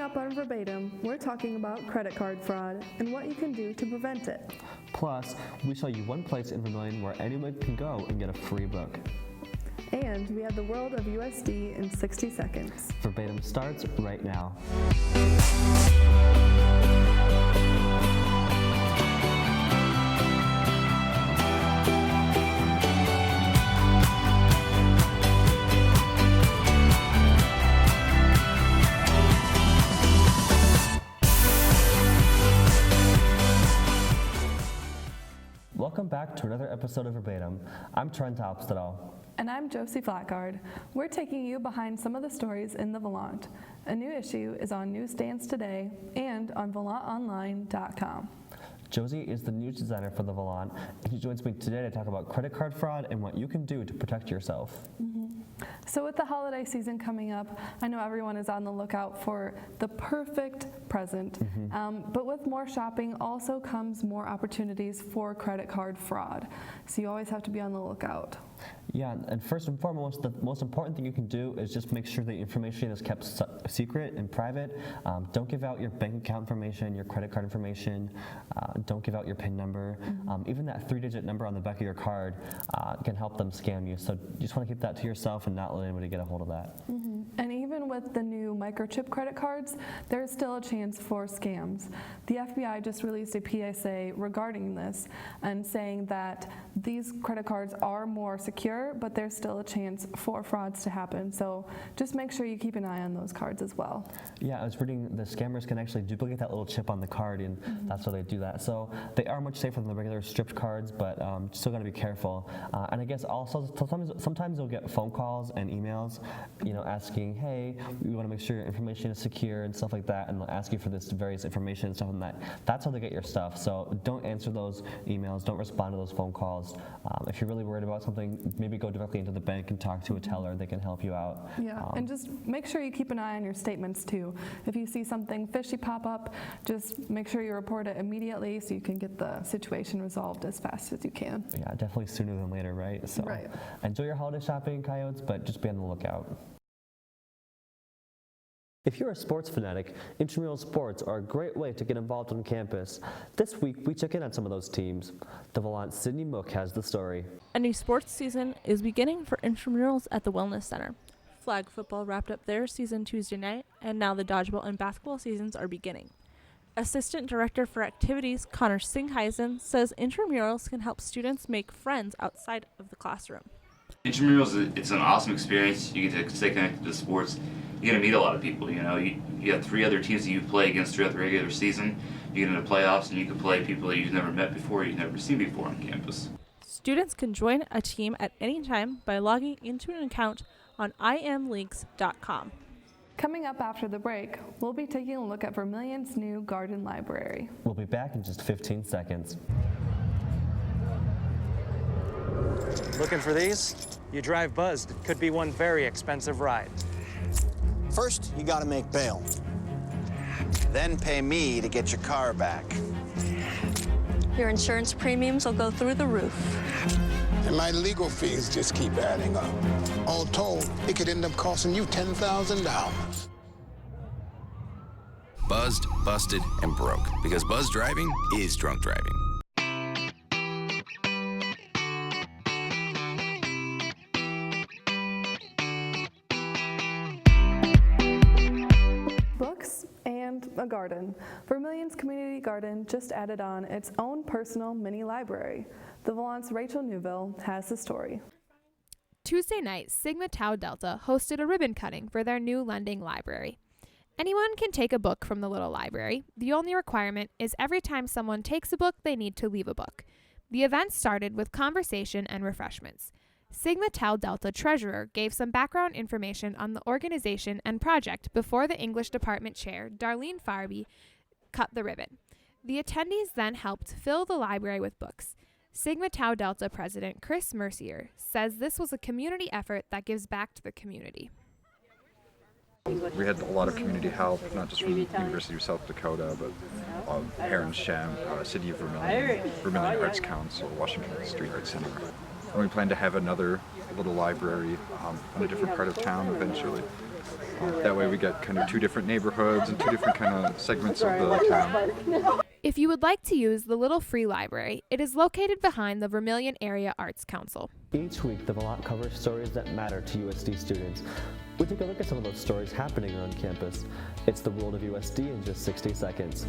up on Verbatim, we're talking about credit card fraud and what you can do to prevent it. Plus, we show you one place in Vermillion where anyone can go and get a free book. And we have the world of USD in 60 seconds. Verbatim starts right now. Welcome back to another episode of Verbatim. I'm Trent Opstedahl. And I'm Josie Flatgard. We're taking you behind some of the stories in the Volant. A new issue is on newsstands today and on volantonline.com. Josie is the news designer for the Volant, and she joins me today to talk about credit card fraud and what you can do to protect yourself. So with the holiday season coming up, I know everyone is on the lookout for the perfect present, but with more shopping also comes more opportunities for credit card fraud. So you always have to be on the lookout. Yeah, and first and foremost, the most important thing you can do is just make sure the information is kept secret and private. Don't give out your bank account information, your credit card information. Don't give out your PIN number. Even that 3-digit number on the back of your card can help them scam you. So you just want to keep that to yourself and not let anybody get a hold of that. And even with the new microchip credit cards, there's still a chance for scams. The FBI just released a PSA regarding this and saying that these credit cards are more secure, but there's still a chance for frauds to happen. So just make sure you keep an eye on those cards as well. Yeah, I was reading the scammers can actually duplicate that little chip on the card, and that's why they do that. So they are much safer than the regular stripped cards, but still got to be careful. And I guess also sometimes you'll get phone calls and emails, asking, hey, we want to make sure your information is secure and stuff like that, and they'll ask you for this various information and stuff like that. That's how they get your stuff. So don't answer those emails. Don't respond to those phone calls. If you're really worried about something, maybe go directly into the bank and talk to a teller. They can help you out. Yeah, and just make sure you keep an eye on your statements too. If you see something fishy pop up, just make sure you report it immediately so you can get the situation resolved as fast as you can. Yeah, definitely sooner than later, right? So right. Enjoy your holiday shopping, coyotes, but just be on the lookout. If you're a sports fanatic, Intramural Sports are a great way to get involved on campus. This week, we check in on some of those teams. The Volant Sydney Mook has the story. A new sports season is beginning for intramurals at the Wellness Center. Flag football wrapped up their season Tuesday night, and now the dodgeball and basketball seasons are beginning. Assistant Director for Activities Connor Singheisen says intramurals can help students make friends outside of the classroom. Intramurals, it's an awesome experience. You get to stay connected to sports. You're going to meet a lot of people. You have 3 other teams that you play against throughout the regular season. You get into playoffs, and you can play people that you've never met before, you've never seen before on campus. Students can join a team at any time by logging into an account on imleagues.com. Coming up after the break, we'll be taking a look at Vermillion's new garden library. We'll be back in just 15 seconds. Looking for these? You drive buzzed. It could be one very expensive ride. First, you gotta make bail. Then pay me to get your car back. Your insurance premiums will go through the roof. And my legal fees just keep adding up. All told, it could end up costing you $10,000. Buzzed, busted, and broke. Because buzz driving is drunk driving. Books and a garden. Vermillion's community garden just added on its own personal mini library. The Volant's Rachel Newville has the story. Tuesday night, Sigma Tau Delta hosted a ribbon cutting for their new lending library. Anyone can take a book from the little library. The only requirement is every time someone takes a book, they need to leave a book. The event started with conversation and refreshments. Sigma Tau Delta treasurer gave some background information on the organization and project before the English department chair, Darlene Farby, cut the ribbon. The attendees then helped fill the library with books. Sigma Tau Delta president Chris Mercier says this was a community effort that gives back to the community. We had a lot of community help, not just from the University of South Dakota, but Heron Sham, City of Vermillion, Vermillion Arts Council, Washington Street Arts Center. And we plan to have another little library in a different part of town eventually. That way we get kind of two different neighborhoods and two different kind of segments of the town. If you would like to use the little free library, it is located behind the Vermillion Area Arts Council. Each week, the Valar covers stories that matter to USD students. We take a look at some of those stories happening on campus. It's the world of USD in just 60 seconds.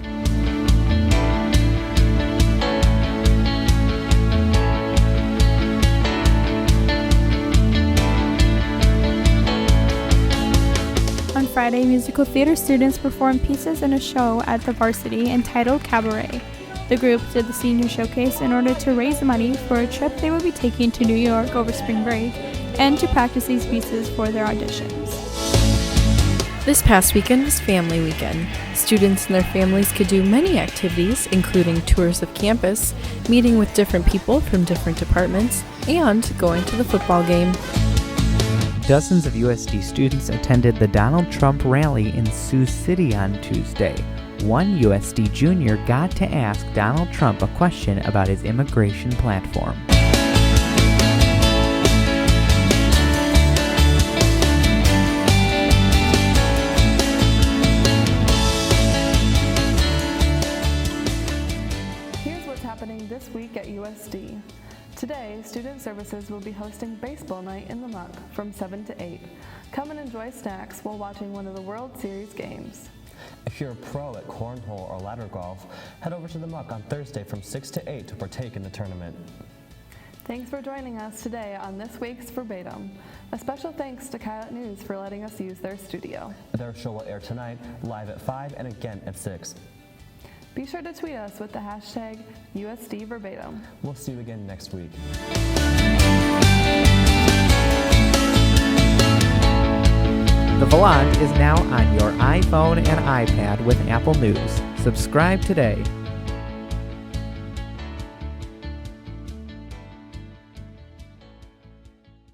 On Friday, musical theater students performed pieces in a show at the Varsity entitled Cabaret. The group did the senior showcase in order to raise money for a trip they will be taking to New York over spring break and to practice these pieces for their auditions. This past weekend was Family Weekend. Students and their families could do many activities, including tours of campus, meeting with different people from different departments, and going to the football game. Dozens of USD students attended the Donald Trump rally in Sioux City on Tuesday. One USD junior got to ask Donald Trump a question about his immigration platform. Here's what's happening this week at USD. Today, Student Services will be hosting Baseball Night in the Mook from 7 to 8. Come and enjoy snacks while watching one of the World Series games. If you're a pro at cornhole or ladder golf, head over to the Mook on Thursday from 6 to 8 to partake in the tournament. Thanks for joining us today on this week's Verbatim. A special thanks to Kylot News for letting us use their studio. Their show will air tonight, live at 5 and again at 6. Be sure to tweet us with the hashtag USD Verbatim. We'll see you again next week. The Vlog is now on your iPhone and iPad with Apple News. Subscribe today.